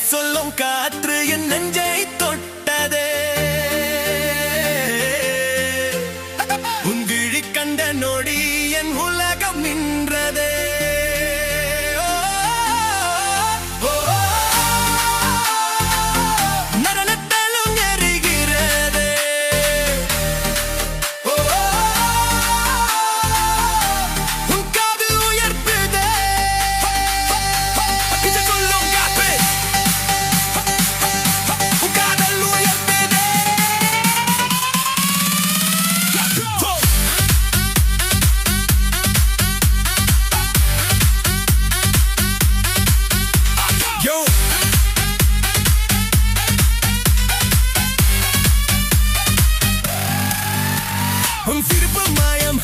சொல்லும் காற்று என் நெஞ்சை தொட்டதே உன் விழி கண்ட நொடி என் உலகம் நின்றதே உன் சிரிப்பு மாயம்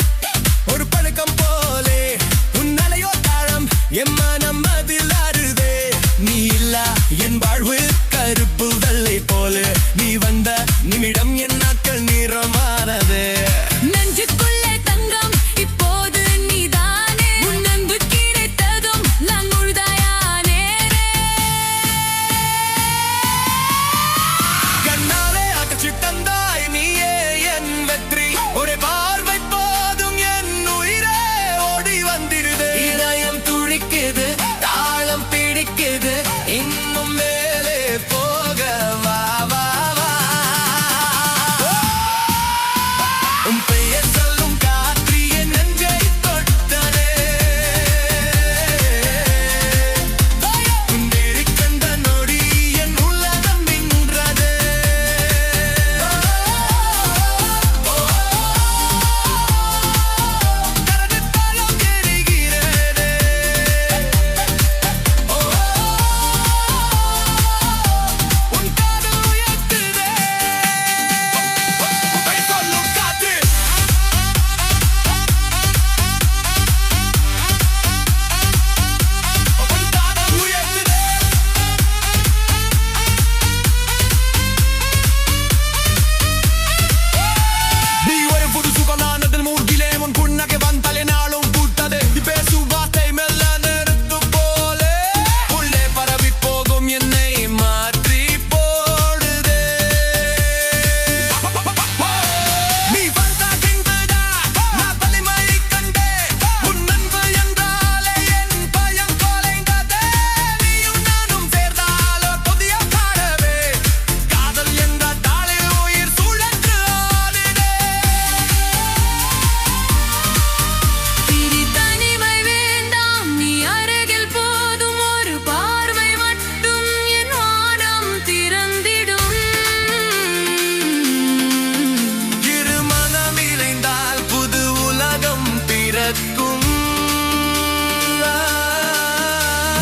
ஒரு பழக்கம் போலே உன் அலையோ தாழம் என் மனம் அதில் ஆறுதே நீ இல்லா என் வாழ்வு கருப்பு வெள்ளை போல நீ வந்த நிமிடம் என் நாட்கள் நிறமானதே நெஞ்சுக்குள்ளே தங்கம் இப்போது நீதானே உன் அன்பு கிடைத்ததும் நான் முழுதாயானே கண்ணாலே அகற்றி தந்தாய் நீயே என் வெற்றி ஒரே பார்வை போதும் என் உயிரே ஓடி வந்திருது இதயம் துடிக்குது தாளம் பிடிக்குது இன்னும் மேலே போக வா வா வா உன் பெயர் சொல்லும் காற்று என் நெஞ்சை தொட்டதே உன் விழி கண்ட நொடி என் உலகம் நின்றதே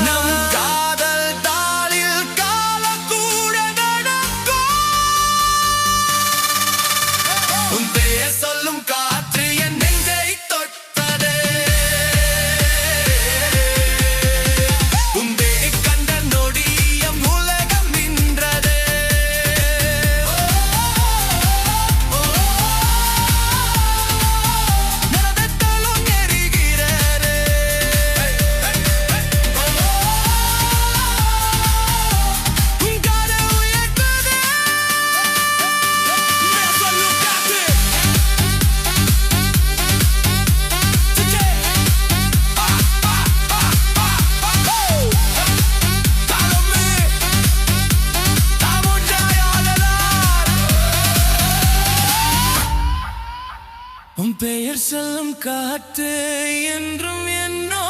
நம் காதல் தாளில் காலம் கூட நடக்கும் உன் பெயர் சொல்லும் காற்று என் நெஞ்சை தொட்டதே உன் விழி கண்ட நொடி என் உலகம் நின்றதே நரதத்தலும் எரிகிறதே உன் காதல் உயர்த்ததே சொல்லும் காற்று உன் பெயர் சொல்லும் காற்று என்றும் என்னோ